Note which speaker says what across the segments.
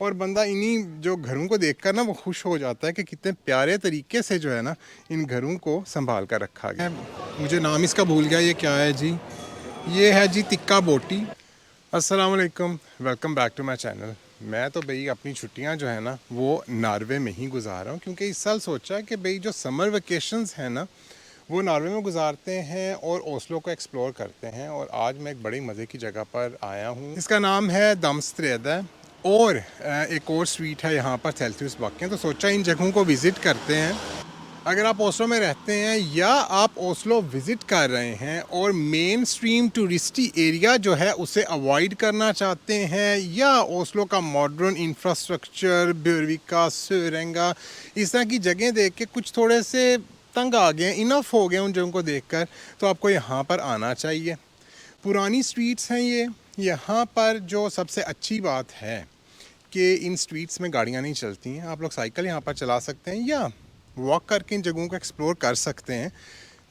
Speaker 1: और बंदा इन्हीं जो घरों को देखकर ना वो खुश हो जाता है कि कितने प्यारे तरीके से जो है ना इन घरों को संभाल कर रखा गया है। मुझे नाम इसका भूल गया, ये क्या है जी? ये है जी टिक्का बोटी। अस्सलाम वालेकुम, welcome back to my channel. मैं तो भाई अपनी छुट्टियां जो है ना वो नॉर्वे में ही गुजार रहा हूँ, क्योंकि इस साल सोचा कि भाई जो समर वेकेशंस हैं ना वो नॉर्वे में गुजारते हैं और ओस्लो को एक्सप्लोर करते हैं। और आज मैं एक बड़ी मज़े की जगह पर आया हूँ, इसका नाम है दमस्ट्रेदा। और एक और स्वीट है यहाँ पर सेल्सियस बाकी, तो सोचा इन जगहों को विज़िट करते हैं। अगर आप ओस्लो में रहते हैं या आप ओस्लो विज़िट कर रहे हैं और मेन स्ट्रीम टूरिस्टी एरिया जो है उसे अवॉइड करना चाहते हैं, या ओस्लो का मॉडर्न इंफ्रास्ट्रक्चर, ब्यूरविका, सुरेंगा, इस तरह की जगह देख के कुछ थोड़े से तंग आ गए, इनफ हो गए उन जगहों को देखकर, तो आपको यहाँ पर आना चाहिए। पुरानी स्ट्रीट्स हैं ये। यहाँ पर जो सबसे अच्छी बात है कि इन स्ट्रीट्स में गाड़ियाँ नहीं चलती हैं, आप लोग साइकिल यहाँ पर चला सकते हैं या वॉक करके इन जगहों को एक्सप्लोर कर सकते हैं।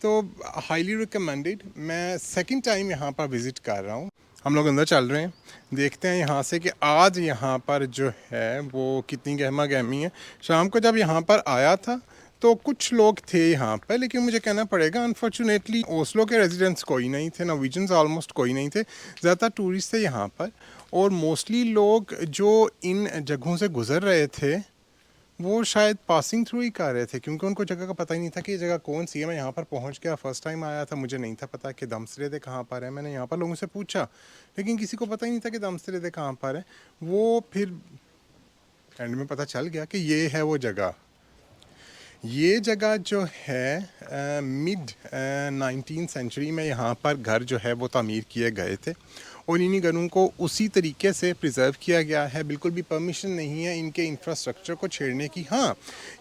Speaker 1: तो हाईली रिकमेंडेड। मैं सेकंड टाइम यहाँ पर विज़िट कर रहा हूँ। हम लोग अंदर चल रहे हैं, देखते हैं यहाँ से कि आज यहाँ पर जो है वो कितनी गहमा गहमी है। शाम को जब यहाँ पर आया था तो कुछ लोग थे यहाँ पर, लेकिन मुझे कहना पड़ेगा अनफॉर्चुनेटली ओस्लो के रेजिडेंट्स कोई नहीं थे, नॉर्वेजियंस ऑलमोस्ट कोई नहीं थे, ज़्यादातर टूरिस्ट थे यहाँ पर। और मोस्टली लोग जो इन जगहों से गुज़र रहे थे वो शायद पासिंग थ्रू ही कर रहे थे, क्योंकि उनको जगह का पता ही नहीं था कि ये जगह कौन सी है। मैं यहाँ पर पहुँच गया, फ़र्स्ट टाइम आया था, मुझे नहीं था पता कि दमस्ट्रेदा कहाँ पर है। मैंने यहाँ पर लोगों से पूछा, लेकिन किसी को पता ही नहीं था कि दमस्ट्रेदा कहाँ पर है। वो फिर एंड में पता चल गया कि ये है वो जगह। ये जगह जो है मिड 19th सेंचुरी में यहाँ पर घर जो है वो तामीर किए गए थे, और इन्हीं घरों को उसी तरीके से प्रिजर्व किया गया है। बिल्कुल भी परमिशन नहीं है इनके इंफ्रास्ट्रक्चर को छेड़ने की। हाँ,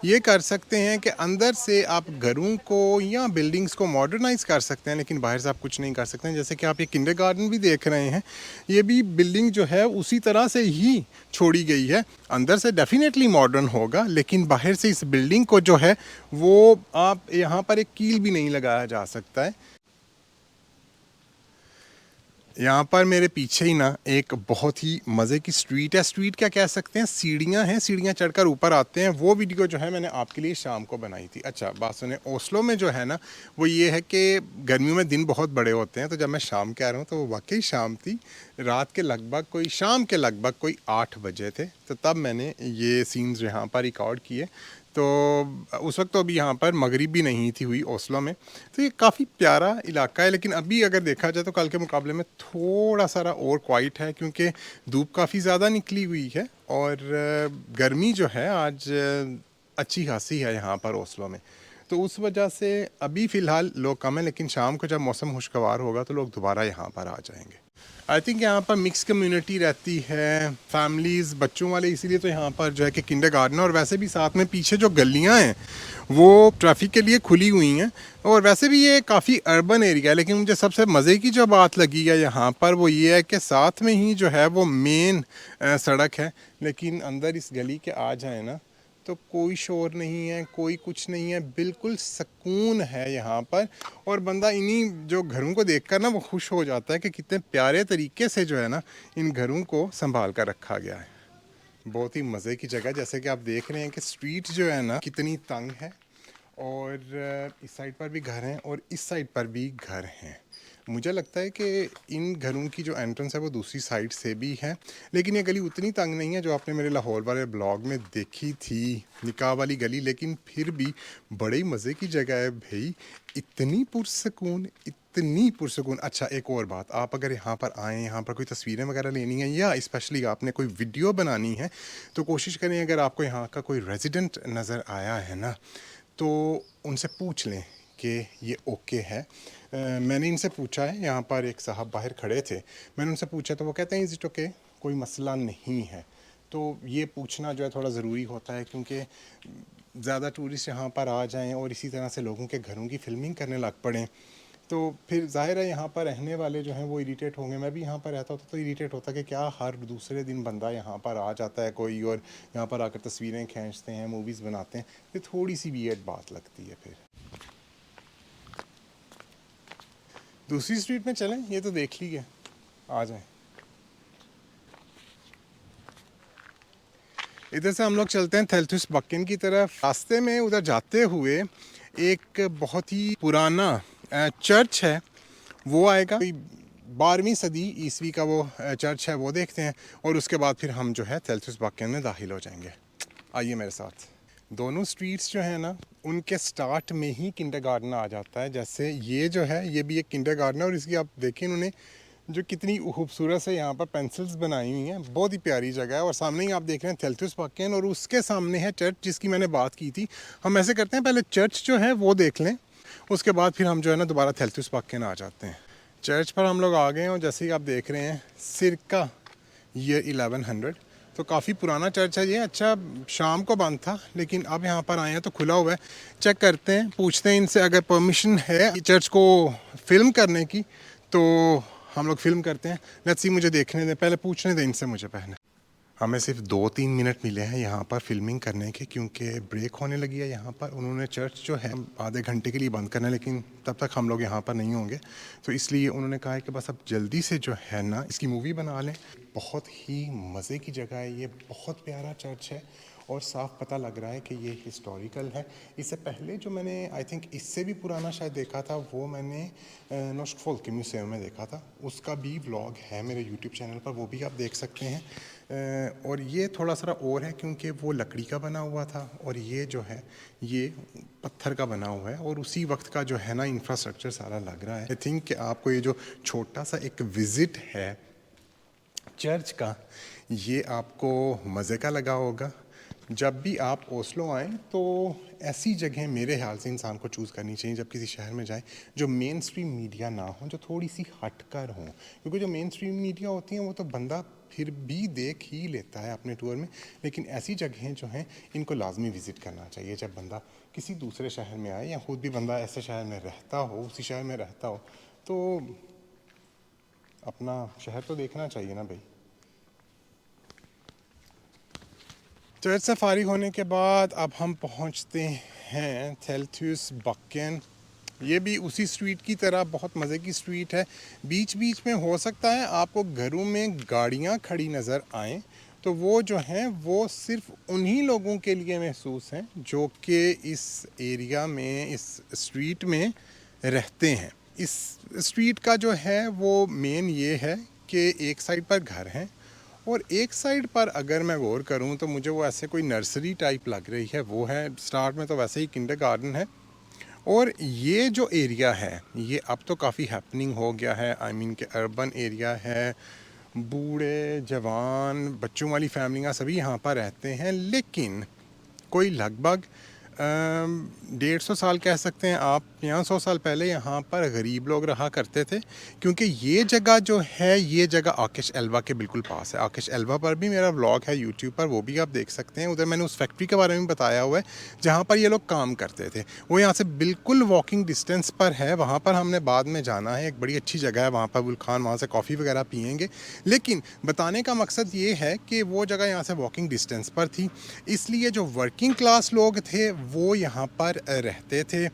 Speaker 1: ये कर सकते हैं कि अंदर से आप घरों को या बिल्डिंग्स को मॉडर्नाइज कर सकते हैं, लेकिन बाहर से आप कुछ नहीं कर सकते हैं। जैसे कि आप ये किंडरगार्टन भी देख रहे हैं, ये भी बिल्डिंग जो है उसी तरह से ही छोड़ी गई है। अंदर से डेफिनेटली मॉडर्न होगा, लेकिन बाहर से इस बिल्डिंग को जो है वो आप यहाँ पर एक कील भी नहीं लगाया जा सकता है। यहाँ पर मेरे पीछे ही ना एक बहुत ही मज़े की स्ट्रीट है। स्ट्रीट क्या कह सकते हैं, सीढ़ियाँ हैं, सीढ़ियाँ चढ़कर ऊपर आते हैं। वो वीडियो जो है मैंने आपके लिए शाम को बनाई थी। अच्छा बात सुने, ओस्लो में जो है ना वो ये है कि गर्मियों में दिन बहुत बड़े होते हैं, तो जब मैं शाम कह रहा हूँ तो वो वाकई शाम थी। रात के लगभग कोई शाम के लगभग कोई 8 बजे थे, तो तब मैंने ये सीन्स यहाँ पर रिकॉर्ड किए। तो उस वक्त तो अभी यहाँ पर मगरिब भी नहीं थी हुई ओस्लो में। तो ये काफ़ी प्यारा इलाका है, लेकिन अभी अगर देखा जाए तो कल के मुकाबले में थोड़ा सारा और क्वाइट है, क्योंकि धूप काफ़ी ज़्यादा निकली हुई है और गर्मी जो है आज अच्छी खासी है यहाँ पर ओस्लो में। तो उस वजह से अभी फ़िलहाल लोग कम हैं, लेकिन शाम को जब मौसम खुशगवार होगा तो लोग दोबारा यहाँ पर आ जाएंगे। आई थिंक यहाँ पर मिक्स कम्युनिटी रहती है, फैमिलीज़, बच्चों वाले, इसीलिए तो यहाँ पर जो है कि किंडरगार्टन, और वैसे भी साथ में पीछे जो गलियाँ हैं वो ट्रैफिक के लिए खुली हुई हैं। और वैसे भी ये काफ़ी अर्बन एरिया है, लेकिन मुझे सबसे मज़े की जो बात लगी है यहाँ पर वो ये है कि साथ में ही जो है वो मेन सड़क है, लेकिन अंदर इस गली के आ जाए ना तो कोई शोर नहीं है, कोई कुछ नहीं है, बिल्कुल सुकून है यहाँ पर। और बंदा इन्हीं जो घरों को देखकर ना वो खुश हो जाता है कि कितने प्यारे तरीके से जो है ना इन घरों को संभाल कर रखा गया है। बहुत ही मज़े की जगह, जैसे कि आप देख रहे हैं कि स्ट्रीट जो है ना कितनी तंग है, और इस साइड पर भी घर हैं और इस साइड पर भी घर हैं। मुझे लगता है कि इन घरों की जो एंट्रेंस है वो दूसरी साइड से भी है, लेकिन ये गली उतनी तंग नहीं है जो आपने मेरे लाहौर वाले ब्लॉग में देखी थी, निकाह वाली गली। लेकिन फिर भी बड़ी मज़े की जगह है भाई, इतनी पुरसकून, इतनी पुरसकून। अच्छा एक और बात, आप अगर यहाँ पर आएँ, यहाँ पर कोई तस्वीरें वगैरह लेनी है या स्पेशली आपने कोई वीडियो बनानी है, तो कोशिश करें अगर आपको यहाँ का कोई रेजिडेंट नज़र आया है ना तो उनसे पूछ लें कि ये ओके है। मैंने इनसे पूछा है, यहाँ पर एक साहब बाहर खड़े थे, मैंने उनसे पूछा तो वो कहते हैं इज़ इट ओके, कोई मसला नहीं है। तो ये पूछना जो है थोड़ा ज़रूरी होता है, क्योंकि ज़्यादा टूरिस्ट यहाँ पर आ जाएं और इसी तरह से लोगों के घरों की फ़िल्मिंग करने लग पड़ें तो फिर ज़ाहिर है यहाँ पर रहने वाले जो हैं वो इरिटेट होंगे। मैं भी यहाँ पर रहता होता तो इरिटेट होता कि क्या हर दूसरे दिन बंदा यहाँ पर आ जाता है कोई, और यहाँ पर आकर तस्वीरें खींचते हैं, मूवीज़ बनाते हैं। ये थोड़ी सी वियर्ड बात लगती है। फिर दूसरी स्ट्रीट में चलें, ये तो देख ली है, आ जाएं। इधर से हम लोग चलते हैं थेल्थुस बक्केन की तरफ। रास्ते में उधर जाते हुए एक बहुत ही पुराना चर्च है वो आएगा। 12वीं सदी ईस्वी का वो चर्च है, वो देखते हैं और उसके बाद फिर हम जो है थेल्थुस बक्केन में दाखिल हो जाएंगे। आइए मेरे साथ। दोनों स्ट्रीट्स जो है ना, उनके स्टार्ट में ही किंडरगार्टन आ जाता है। जैसे ये जो है ये भी एक किंडरगार्टन है और इसकी आप देखें उन्होंने जो कितनी खूबसूरत से यहाँ पर पेंसिल्स बनाई हुई हैं, बहुत ही प्यारी जगह है। और सामने ही आप देख रहे हैं थेल्थुस बक्केन और उसके सामने है चर्च जिसकी मैंने बात की थी। हम ऐसे करते हैं पहले चर्च जो है वो देख लें, उसके बाद फिर हम जो है ना दोबारा थेल्थुस बक्केन आ जाते हैं। चर्च पर हम लोग आ गए हैं और जैसे ही आप देख रहे हैं सिरका ईयर 1100, तो काफ़ी पुराना चर्च है ये। अच्छा शाम को बंद था लेकिन अब यहाँ पर आए हैं तो खुला हुआ है। चेक करते हैं, पूछते हैं इनसे अगर परमिशन है चर्च को फिल्म करने की तो हम लोग फिल्म करते हैं। लेट्स सी, मुझे देखने दें, पहले पूछने दें इनसे मुझे पहले। हमें सिर्फ 2-3 मिनट मिले हैं यहाँ पर फिल्मिंग करने के क्योंकि ब्रेक होने लगी है यहाँ पर। उन्होंने चर्च जो है आधे घंटे के लिए बंद करना है लेकिन तब तक हम लोग यहाँ पर नहीं होंगे, तो इसलिए उन्होंने कहा है कि बस अब जल्दी से जो है ना इसकी मूवी बना लें। बहुत ही मज़े की जगह है ये, बहुत प्यारा चर्च है और साफ पता लग रहा है कि ये हिस्टोरिकल है। इससे पहले जो मैंने आई थिंक इससे भी पुराना शायद देखा था वो मैंने नॉस्टफोल्क के म्यूज़ियम में देखा था। उसका भी व्लॉग है मेरे यूट्यूब चैनल पर, वो भी आप देख सकते हैं। और ये थोड़ा सा और है क्योंकि वो लकड़ी का बना हुआ था और ये जो है ये पत्थर का बना हुआ है और उसी वक्त का जो है ना इंफ्रास्ट्रक्चर सारा लग रहा है। आई थिंक कि आपको ये जो छोटा सा एक विज़िट है चर्च का, ये आपको मज़े का लगा होगा। जब भी आप ओस्लो आएँ तो ऐसी जगह मेरे ख्याल से इंसान को चूज़ करनी चाहिए जब किसी शहर में जाए जो मेन स्ट्रीम मीडिया ना हो, जो थोड़ी सी हटकर हो। क्योंकि जो मेन स्ट्रीम मीडिया होती हैं वो तो बंदा फिर भी देख ही लेता है अपने टूर में, लेकिन ऐसी जगहें जो हैं इनको लाजमी विज़िट करना चाहिए जब बंदा किसी दूसरे शहर में आए या ख़ुद भी बंदा ऐसे शहर में रहता हो, उसी शहर में रहता हो, तो अपना शहर तो देखना चाहिए ना भाई। चर्च से फारिग होने के बाद अब हम पहुंचते हैं थेल्थुस बक्केन। ये भी उसी स्ट्रीट की तरह बहुत मज़े की स्ट्रीट है। बीच बीच में हो सकता है आपको घरों में गाड़ियां खड़ी नज़र आएं, तो वो जो हैं वो सिर्फ उन्हीं लोगों के लिए महसूस हैं जो कि इस एरिया में, इस स्ट्रीट में रहते हैं। इस स्ट्रीट का जो है वो मेन ये है कि एक साइड पर घर हैं और एक साइड पर अगर मैं गौर करूं तो मुझे वो ऐसे कोई नर्सरी टाइप लग रही है। वो है स्टार्ट में तो वैसे ही किंडरगार्टन है। और ये जो एरिया है ये अब तो काफ़ी हैपनिंग हो गया है। आई मीन के अर्बन एरिया है, बूढ़े जवान बच्चों वाली फैमिलियाँ सभी यहाँ पर रहते हैं। लेकिन कोई लगभग 150 साल कह सकते हैं आप, 500 साल पहले यहाँ पर गरीब लोग रहा करते थे। क्योंकि ये जगह जो है ये जगह आकिश एल्वा के बिल्कुल पास है। आकिश एल्वा पर भी मेरा व्लॉग है यूट्यूब पर, वो भी आप देख सकते हैं। उधर मैंने उस फैक्ट्री के बारे में बताया हुआ है जहाँ पर ये लोग काम करते थे। वो यहाँ से बिल्कुल वॉकिंग डिस्टेंस पर है। वहाँ पर हमने बाद में जाना है, एक बड़ी अच्छी जगह है वहाँ पर बुलखान, वहाँ से कॉफ़ी वगैरह पियेंगे। लेकिन बताने का मकसद ये है कि वो जगह यहाँ से वॉकिंग डिस्टेंस पर थी, इसलिए जो वर्किंग क्लास लोग थे वो यहाँ पर रहते थे।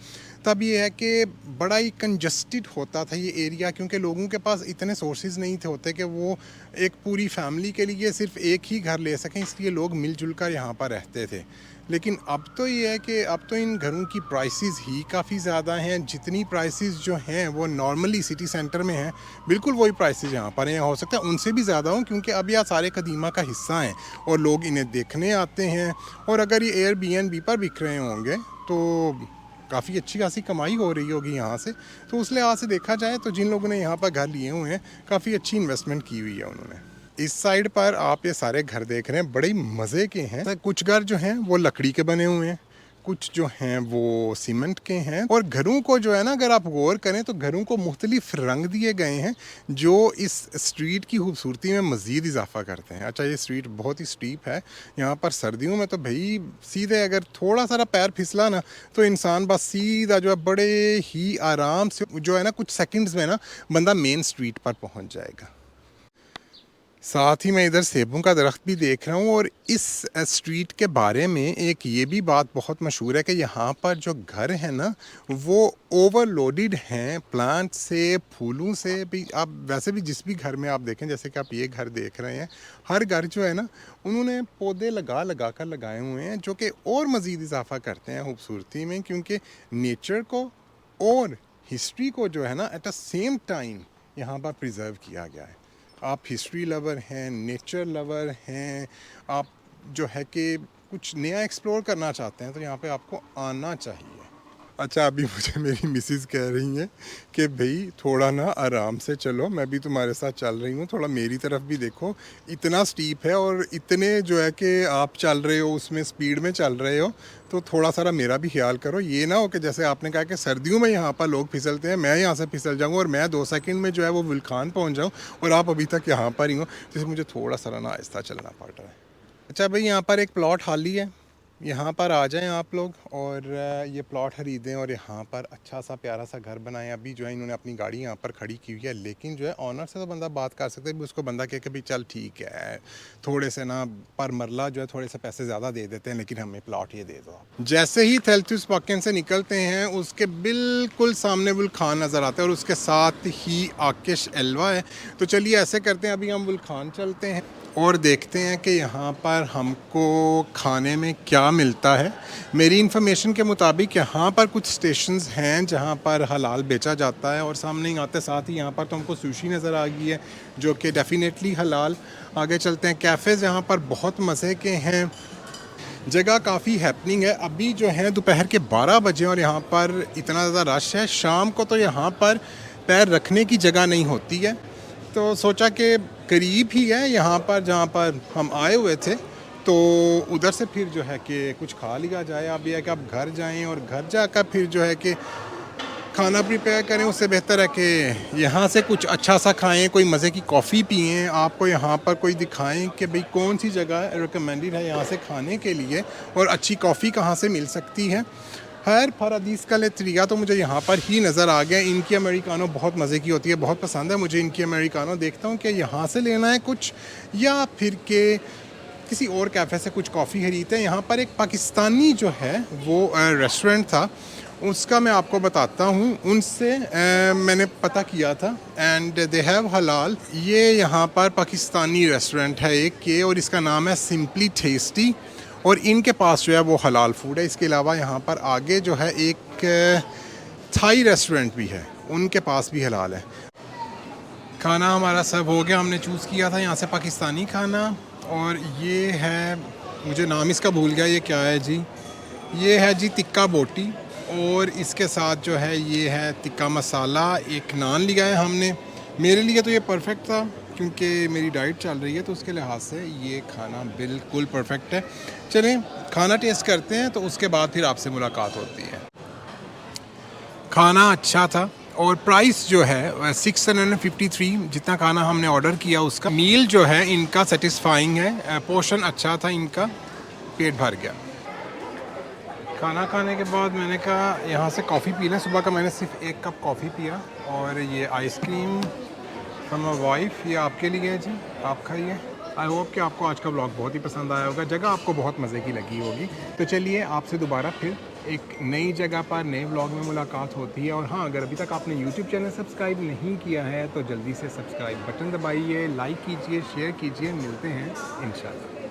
Speaker 1: तब ये है कि बड़ा ही कंजस्टेड होता था ये एरिया, क्योंकि लोगों के पास इतने सोर्सेज नहीं थे होते कि वो एक पूरी फैमिली के लिए सिर्फ एक ही घर ले सकें, इसलिए लोग मिलजुल कर यहाँ पर रहते थे। लेकिन अब तो ये है कि अब तो इन घरों की प्राइसेस ही काफ़ी ज़्यादा हैं। जितनी प्राइसेस जो हैं वो नॉर्मली सिटी सेंटर में हैं, बिल्कुल वही प्राइसेस यहाँ पर हैं, हो सकता है उनसे भी ज़्यादा हों, क्योंकि अब यह सारे कदीमा का हिस्सा हैं और लोग इन्हें देखने आते हैं। और अगर ये एयरबीएनबी पर बिक रहे होंगे तो काफ़ी अच्छी खासी कमाई हो रही होगी यहाँ से। तो उस लिहाज से देखा जाए तो जिन लोगों ने यहाँ पर घर लिए हुए हैं काफ़ी अच्छी इन्वेस्टमेंट की हुई है उन्होंने। इस साइड पर आप ये सारे घर देख रहे हैं, बड़े मज़े के हैं। कुछ घर जो हैं वो लकड़ी के बने हुए हैं, कुछ जो हैं वो सीमेंट के हैं। और घरों को जो है ना अगर आप गौर करें तो घरों को मुख्तलिफ रंग दिए गए हैं जो इस स्ट्रीट की खूबसूरती में मज़ीद इजाफा करते हैं। अच्छा, ये स्ट्रीट बहुत ही स्टीप है। यहाँ पर सर्दियों में तो भाई सीधे अगर थोड़ा सा पैर फिसला ना तो इंसान बस सीधा जो है बड़े ही आराम से जो है ना कुछ सेकंड्स में ना बंदा मेन स्ट्रीट पर पहुँच जाएगा। साथ ही मैं इधर सेबों का दरख्त भी देख रहा हूँ। और इस स्ट्रीट के बारे में एक ये भी बात बहुत मशहूर है कि यहाँ पर जो घर हैं ना, वो ओवरलोडेड हैं प्लांट से, फूलों से भी। आप वैसे भी जिस भी घर में आप देखें, जैसे कि आप ये घर देख रहे हैं, हर घर जो है ना, उन्होंने पौधे लगा लगा कर लगाए हुए हैं, जो कि और मज़ीद इजाफा करते हैं खूबसूरती में, क्योंकि नेचर को और हिस्ट्री को जो है ना एट द सेम टाइम यहाँ पर प्रिजर्व किया गया है। आप हिस्ट्री लवर हैं, नेचर लवर हैं, आप जो है कि कुछ नया एक्सप्लोर करना चाहते हैं, तो यहाँ पे आपको आना चाहिए। अच्छा, अभी मुझे मेरी मिसेस कह रही हैं कि भाई थोड़ा ना आराम से चलो, मैं भी तुम्हारे साथ चल रही हूँ, थोड़ा मेरी तरफ भी देखो, इतना स्टीप है और इतने जो है कि आप चल रहे हो उसमें स्पीड में चल रहे हो, तो थोड़ा सारा मेरा भी ख्याल करो। ये ना हो कि जैसे आपने कहा कि सर्दियों में यहाँ पर लोग फिसलते हैं, मैं यहाँ से फिसल जाऊँ और मैं 2 सेकंड में जो है वो वुल्कान पहुँच जाऊँ और आप अभी तक यहाँ पर ही हो। जैसे मुझे थोड़ा सा ना आहिस्ता चलना पड़ रहा है। अच्छा भाई, यहाँ पर एक प्लॉट खाली है, यहाँ पर आ जाएं आप लोग और ये प्लॉट खरीदें और यहाँ पर अच्छा सा प्यारा सा घर बनाएं। अभी जो है इन्होंने अपनी गाड़ी यहाँ पर खड़ी की हुई है, लेकिन जो है ऑनर से तो बंदा बात कर सकता है, उसको बंदा कहे कि भाई चल ठीक है, थोड़े से ना पर मरला जो है थोड़े से पैसे ज़्यादा दे देते हैं, लेकिन हमें प्लॉट ये दे दो। जैसे ही थेल्थुस पॉकेन से निकलते हैं, उसके बिल्कुल सामने वुल्खान नज़र आता है और उसके साथ ही आकिश एल्वा है। तो चलिए ऐसे करते हैं, अभी हम वुल्खान चलते हैं और देखते हैं कि यहाँ पर हमको खाने में क्या मिलता है। मेरी इन्फॉर्मेशन के मुताबिक यहाँ पर कुछ स्टेशंस हैं जहाँ पर हलाल बेचा जाता है, और सामने ही आते साथ ही यहाँ पर तो हमको सुशी नज़र आ गई है, जो कि डेफिनेटली हलाल। आगे चलते हैं, कैफ़ेज़ यहाँ पर बहुत मज़े के हैं, जगह काफ़ी हैपनिंग है। अभी जो है दोपहर के 12 बजे और यहाँ पर इतना ज़्यादा रश है। शाम को तो यहाँ पर पैर रखने की जगह नहीं होती है, तो सोचा कि करीब ही है यहाँ पर जहाँ पर हम आए हुए थे, तो उधर से फिर जो है कि कुछ खा लिया जाए। अब यह है कि आप घर जाएं और घर जाकर फिर जो है कि खाना प्रिपेयर करें, उससे बेहतर है कि यहाँ से कुछ अच्छा सा खाएं, कोई मज़े की कॉफ़ी पिएं। आपको यहाँ पर कोई दिखाएं कि भाई कौन सी जगह रिकमेंडेड है यहाँ से खाने के लिए और अच्छी कॉफ़ी कहाँ से मिल सकती है। खैर, फरादीस का लेत्रिया तो मुझे यहाँ पर ही नज़र आ गया। इनकी अमेरिकानो बहुत मज़े की होती है, बहुत पसंद है मुझे इनकी अमेरिकानो। देखता हूँ कि यहाँ से लेना है कुछ या फिर के किसी और कैफ़े से कुछ कॉफ़ी खरीदते हैं। यहाँ पर एक पाकिस्तानी जो है वो रेस्टोरेंट था, उसका मैं आपको बताता हूँ। उनसे मैंने पता किया था एंड दे हैव हलाल। ये यहाँ पर पाकिस्तानी रेस्टोरेंट है एक के, और इसका नाम है सिंपली टेस्टी, और इनके पास जो है वो हलाल फूड है। इसके अलावा यहाँ पर आगे जो है एक थाई रेस्टोरेंट भी है, उनके पास भी हलाल है। खाना हमारा सब हो गया, हमने चूज़ किया था यहाँ से पाकिस्तानी खाना, और ये है, मुझे नाम इसका भूल गया, ये क्या है जी, ये है जी टिक्का बोटी, और इसके साथ जो है ये है टिक्का मसाला। एक नान लिया है हमने, मेरे लिए तो ये परफेक्ट था क्योंकि मेरी डाइट चल रही है, तो उसके लिहाज से ये खाना बिल्कुल परफेक्ट है। चलें खाना टेस्ट करते हैं, तो उसके बाद फिर आपसे मुलाकात होती है। खाना अच्छा था और प्राइस जो है 653 जितना खाना हमने ऑर्डर किया उसका। मील जो है इनका सेटिस्फाइंग है, पोर्शन अच्छा था इनका, पेट भर गया। खाना खाने के बाद मैंने कहा यहाँ से कॉफ़ी पीना। सुबह का मैंने सिर्फ 1 कप कॉफ़ी पिया, और ये आइसक्रीम फ्रॉम माय वाइफ, ये आपके लिए है जी, आप खाइए। आई होप कि आपको आज का व्लॉग बहुत ही पसंद आया होगा, जगह आपको बहुत मज़े की लगी होगी। तो चलिए आपसे दोबारा फिर एक नई जगह पर नए व्लॉग में मुलाकात होती है। और हाँ, अगर अभी तक आपने यूट्यूब चैनल सब्सक्राइब नहीं किया है तो जल्दी से सब्सक्राइब बटन दबाइए, लाइक कीजिए, शेयर कीजिए। मिलते हैं इंशाल्लाह।